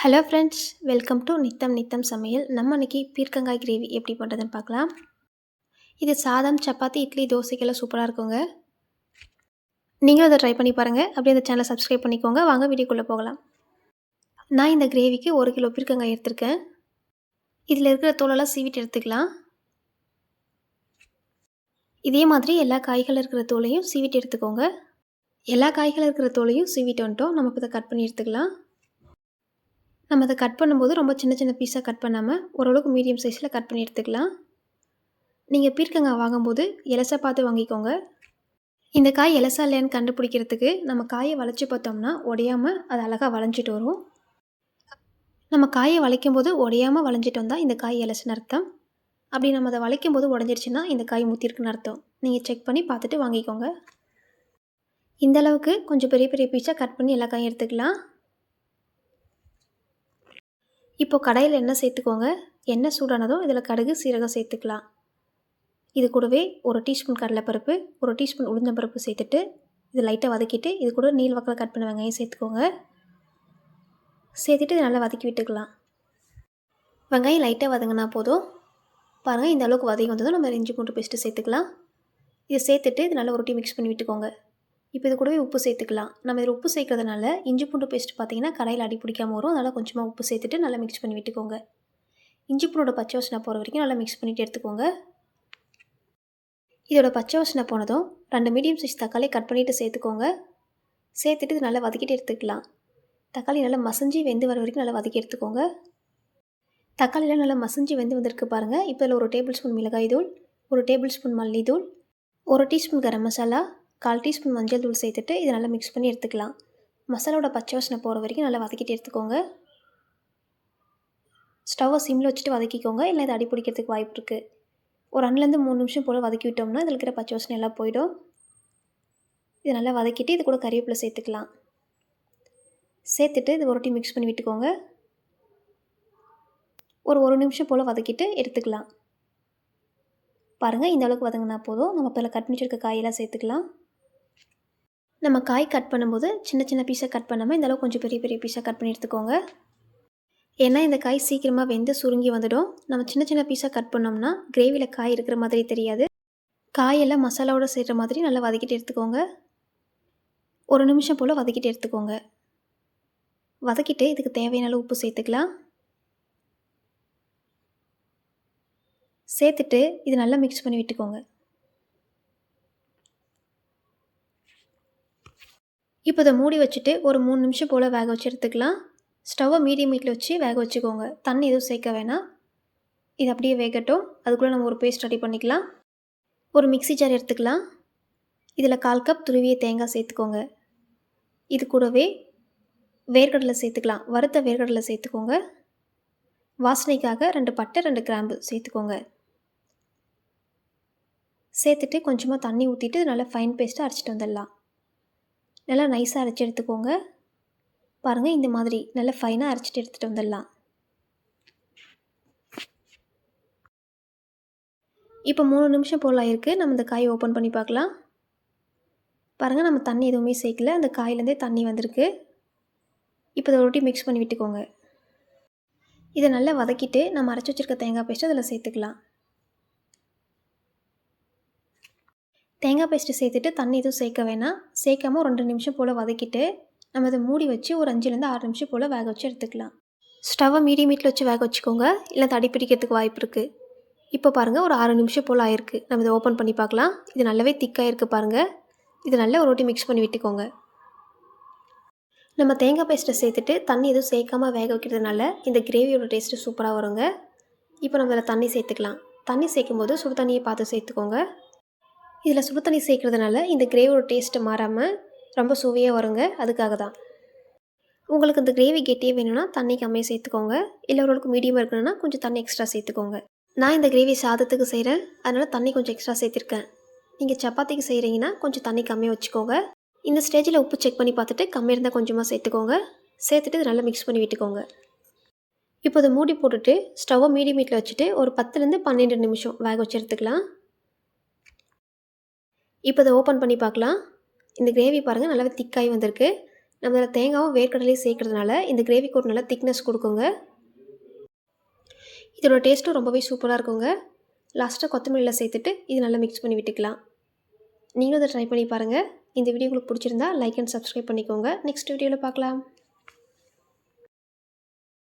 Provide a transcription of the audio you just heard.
Hello friends, welcome to நித்தம் நித்தம் சமையல். நம்ம இன்னைக்கு பீர்க்கங்காய் கிரேவி எப்படி பண்ணுறதுன்னு பார்க்கலாம். இது சாதம், சப்பாத்தி, இட்லி, தோசைக்கெல்லாம் சூப்பராக இருக்குங்க. நீங்களும் அதை ட்ரை பண்ணி பாருங்கள். அப்படியே அந்த சேனலை சப்ஸ்கிரைப் பண்ணிக்கோங்க. வாங்க வீடியோக்குள்ளே போகலாம். நான் இந்த கிரேவிக்கு 1 கிலோ பீர்க்கங்காய் எடுத்திருக்கேன். இதில் இருக்கிற தோலெல்லாம் சீவிட்டு எடுத்துக்கலாம். இதே மாதிரி எல்லா காய்களில் இருக்கிற தோலையும் சீவிட்டு எடுத்துக்கோங்க. எல்லா காய்களில் இருக்கிற தோலையும் சீவிட்டு வந்துட்டோம். நம்ம இப்போ இதை கட் பண்ணி எடுத்துக்கலாம். நம்ம அதை கட் பண்ணும்போது ரொம்ப சின்ன சின்ன பீஸாக கட் பண்ணாமல் ஓரளவுக்கு மீடியம் சைஸில் கட் பண்ணி எடுத்துக்கலாம். நீங்கள் பீர்க்கங்காய் வாங்கும்போது எலசாக பார்த்து வாங்கிக்கோங்க. இந்த காய் எலசா இல்லையான்னு கண்டுபிடிக்கிறதுக்கு நம்ம காயை வளைச்சி பார்த்தோம்னா உடையாமல் அது அழகாக வளைஞ்சிட்டு வரும். நம்ம காயை வளைக்கும் போது உடையாமல் வளைஞ்சிட்டு வந்தால் இந்த காய் எலசுன்னு அர்த்தம். அப்படி நம்ம அதை வளைக்கும் போது உடஞ்சிருச்சுன்னா இந்த காய் முத்திருக்குன்னு அர்த்தம். நீங்கள் செக் பண்ணி பார்த்துட்டு வாங்கிக்கோங்க. இந்த அளவுக்கு கொஞ்சம் பெரிய பெரிய பீஸாக கட் பண்ணி எல்லா காயும் எடுத்துக்கலாம். இப்போது கடாயில் எண்ணெய் சேர்த்துக்கோங்க. எண்ணெய் சூடானதும் இதில் கடுகு, சீரகம் சேர்த்துக்கலாம். இது கூடவே 1 டீஸ்பூன் கடலைப்பருப்பு, 1 டீஸ்பூன் உளுந்தம்பருப்பு சேர்த்துட்டு இது லைட்டாக வதக்கிட்டு இது கூட நீள் வாக்கில் கட் பண்ண வெங்காயம் சேர்த்துக்கோங்க. சேர்த்துட்டு இது நல்லா வதக்கி விட்டுக்கலாம். வெங்காயம் லைட்டாக வதங்கினா போதும். பாருங்கள், இந்த அளவுக்கு வதங்கி வந்ததும் நம்ம இஞ்சி பூண்டு பேஸ்ட்டு சேர்த்துக்கலாம். இதை சேர்த்துட்டு இது நல்லா ஒரு மிக்ஸ் பண்ணி விட்டுக்கோங்க. இப்போ இது கூடவே உப்பு சேர்த்துக்கலாம். நம்ம இதில் உப்பு சேர்க்கறதுனால இஞ்சி பூண்டு பேஸ்ட்டு பார்த்திங்கன்னா கடையில் அடி பிடிக்காமல் வரும். அதனால் கொஞ்சமாக உப்பு சேர்த்துட்டு நல்லா மிக்ஸ் பண்ணி விட்டுக்கோங்க. இஞ்சி பூண்டோட பச்சை வாசனை போகிற வரைக்கும் நல்லா மிக்ஸ் பண்ணிவிட்டு எடுத்துக்கோங்க. இதோட பச்சை வாசனை போனதும் 2 மீடியம் சைஸ் தக்காளி கட் பண்ணிவிட்டு சேர்த்துக்கோங்க. சேர்த்துட்டு இது நல்லா வதக்கிட்டு எடுத்துக்கலாம். தக்காளி நல்லா மசிஞ்சு வெந்து வர வரைக்கும் நல்லா வதக்கி எடுத்துக்கோங்க. தக்காளிலாம் நல்லா மசிஞ்சு வெந்து வந்திருக்கு பாருங்கள். இப்போ இதில் 1 டேபிள் ஸ்பூன் மிளகாய் தூள், 1 டேபிள் ஸ்பூன் மல்லித்தூள், 1 டீஸ்பூன் கரம் மசாலா, 1/4 டீஸ்பூன் மஞ்சள் தூள் சேர்த்துட்டு இதை நல்லா மிக்ஸ் பண்ணி எடுத்துக்கலாம். மசாலாவோட பச்சை வாசனை போகிற வரைக்கும் நல்லா வதக்கிட்டு எடுத்துக்கோங்க. ஸ்டவ்வை சிம்மில் வச்சுட்டு வதக்கிக்கோங்க, இல்லை இது அடி பிடிக்கிறதுக்கு வாய்ப்பு இருக்குது. ஒரு 2லேருந்து 3 நிமிஷம் போல் வதக்கி விட்டோம்னா இதில் இருக்கிற பச்சை வாசனை எல்லாம் போயிடும். இது நல்லா வதக்கிட்டு இது கூட கறிவேப்பிலை சேர்த்துக்கலாம். சேர்த்துட்டு இது ஒரு மிக்ஸ் பண்ணி விட்டுக்கோங்க. ஒரு நிமிஷம் போல் வதக்கிட்டு எடுத்துக்கலாம். பாருங்கள், இந்த அளவுக்கு வதங்கினா போதும். நம்ம இப்போ கட் பண்ணி வச்சிருக்க காயெல்லாம் சேர்த்துக்கலாம். நம்ம காய் கட் பண்ணும்போது சின்ன சின்ன பீஸாக கட் பண்ணாமல் இந்த அளவுக்கு கொஞ்சம் பெரிய பெரிய பீஸாக கட் பண்ணி எடுத்துக்கோங்க. ஏன்னா இந்த காய் சீக்கிரமாக வெந்து சுருங்கி வந்துடும். நம்ம சின்ன சின்ன பீஸாக கட் பண்ணோம்னா கிரேவியில் காய் இருக்கிற மாதிரி தெரியாது. காயெல்லாம் மசாலாவோடு சேர்கிற மாதிரி நல்லா வதக்கிட்டு எடுத்துக்கோங்க. 1 நிமிஷம் போல் வதக்கிட்டு எடுத்துக்கோங்க. வதக்கிட்டு இதுக்கு தேவையான அளவு உப்பு சேர்த்துக்கலாம். சேர்த்துட்டு இது நல்லா மிக்ஸ் பண்ணி விட்டுக்கோங்க. இப்போ இதை மூடி வச்சுட்டு ஒரு 3 நிமிஷம் போல் வேக வச்சு எடுத்துக்கலாம். ஸ்டவ்வை மீடியம் ஹீட்டில் வச்சு வேக வச்சுக்கோங்க. தண்ணி எதுவும் சேர்க்க வேணாம். இது அப்படியே வேகட்டும். அதுக்குள்ளே நம்ம ஒரு பேஸ்ட் ரெடி பண்ணிக்கலாம். ஒரு மிக்ஸி ஜார் எடுத்துக்கலாம். இதில் 1/4 கப் துருவிய தேங்காய் சேர்த்துக்கோங்க. இது கூடவே வேர்க்கடலை சேர்த்துக்கலாம். வறுத்த வேர்க்கடலை சேர்த்துக்கோங்க. வாசனைக்காக 2 பட்டை, 2 கிராம்பு சேர்த்துக்கோங்க. சேர்த்துட்டு கொஞ்சமாக தண்ணி ஊற்றிட்டு நல்லா ஃபைன் பேஸ்ட்டாக அரைச்சிட்டு வந்துடலாம். நல்லா நைஸாக அரைச்சி எடுத்துக்கோங்க. பாருங்கள், இந்த மாதிரி நல்லா ஃபைனாக அரைச்சிட்டு எடுத்துகிட்டு வந்துடலாம். இப்போ 3 நிமிஷம் போல் ஆயிருக்கு. நம்ம இந்த காயை ஓப்பன் பண்ணி பார்க்கலாம். பாருங்கள், நம்ம தண்ணி எதுவுமே சேர்க்கல. அந்த காயிலேருந்தே தண்ணி வந்திருக்கு. இப்போ இதை ஒரு மிக்ஸ் பண்ணி விட்டுக்கோங்க. இதை நல்லா வதக்கிட்டு நம்ம அரைச்சி வச்சுருக்க தேங்காய் பேஸ்ட்டு அதில் சேர்த்துக்கலாம். தேங்காய் பேஸ்ட்டு சேர்த்துட்டு தண்ணி எதுவும் சேர்க்க வேணாம். சேர்க்காமல் 2 நிமிஷம் போல் வதக்கிட்டு நம்ம அதை மூடி வச்சு ஒரு 5லேருந்து 6 நிமிஷம் போல் வேக வச்சு எடுத்துக்கலாம். ஸ்டவ்வை மீடியம் ஹீட்டில் வச்சு வேக வச்சுக்கோங்க, இல்லை தடி பிடிக்கிறதுக்கு வாய்ப்பு இருக்குது. இப்போ பாருங்கள், ஒரு 6 நிமிஷம் போல் ஆயிருக்கு. நம்ம இதை ஓப்பன் பண்ணி பார்க்கலாம். இது நல்லாவே திக்காயிருக்கு பாருங்கள். இது நல்லா ஒரு மிக்ஸ் பண்ணி விட்டுக்கோங்க. நம்ம தேங்காய் பேஸ்ட்டை சேர்த்துட்டு தண்ணி எதுவும் சேர்க்காமல் வேக வைக்கிறதுனால இந்த கிரேவியோட டேஸ்ட்டு சூப்பராக வருங்க. இப்போ நம்ம இதில் தண்ணி சேர்த்துக்கலாம். தண்ணி சேர்க்கும்போது சுடு தண்ணியை பார்த்து சேர்த்துக்கோங்க. இதில் சுடு தண்ணி சேர்க்குறதுனால இந்த கிரேவியோட டேஸ்ட்டு மாறாமல் ரொம்ப சுவையாக வருங்க. அதுக்காக தான். உங்களுக்கு இந்த கிரேவி கெட்டியாக வேணும்னா தண்ணி கம்மியாக சேர்த்துக்கோங்க. இல்லை ஓரளவுக்கு மீடியமாக இருக்கணும்னா கொஞ்சம் தண்ணி எக்ஸ்ட்ரா சேர்த்துக்கோங்க. நான் இந்த கிரேவி சாதத்துக்கு செய்கிறேன், அதனால் தண்ணி கொஞ்சம் எக்ஸ்ட்ரா சேர்த்துருக்கேன். நீங்கள் சப்பாத்திக்கு செய்கிறீங்கன்னா கொஞ்சம் தண்ணி கம்மியாக வச்சுக்கோங்க. இந்த ஸ்டேஜில் உப்பு செக் பண்ணி பார்த்துட்டு கம்மியாக இருந்தால் கொஞ்சமாக சேர்த்துக்கோங்க. சேர்த்துட்டு இது நல்லா மிக்ஸ் பண்ணி விட்டுக்கோங்க. இப்போ இதை மூடி போட்டுட்டு ஸ்டவ்வை மீடியம் ஹீட்டில் வச்சுட்டு ஒரு 10லேருந்து 12 நிமிஷம் வேக வச்சு எடுத்துக்கலாம். இப்போ இதை ஓப்பன் பண்ணி பார்க்கலாம். இந்த கிரேவி பாருங்கள், நல்லாவே திக்காகி வந்திருக்கு. நம்ம இதில் தேங்காவும் வேர்க்கடலையும் சேர்க்கறதுனால இந்த கிரேவிக்கு ஒரு நல்ல திக்னஸ் கொடுக்குங்க. இதோட டேஸ்ட்டும் ரொம்பவே சூப்பராக இருக்குங்க. லாஸ்ட்டாக கொத்தமல்லியில் சேர்த்துட்டு இது நல்லா மிக்ஸ் பண்ணி விட்டுக்கலாம். நீங்களும் இதை ட்ரை பண்ணி பாருங்கள். இந்த வீடியோ உங்களுக்கு பிடிச்சிருந்தா லைக் அண்ட் சப்ஸ்கிரைப் பண்ணிக்கோங்க. நெக்ஸ்ட் வீடியோவில் பார்க்கலாம்.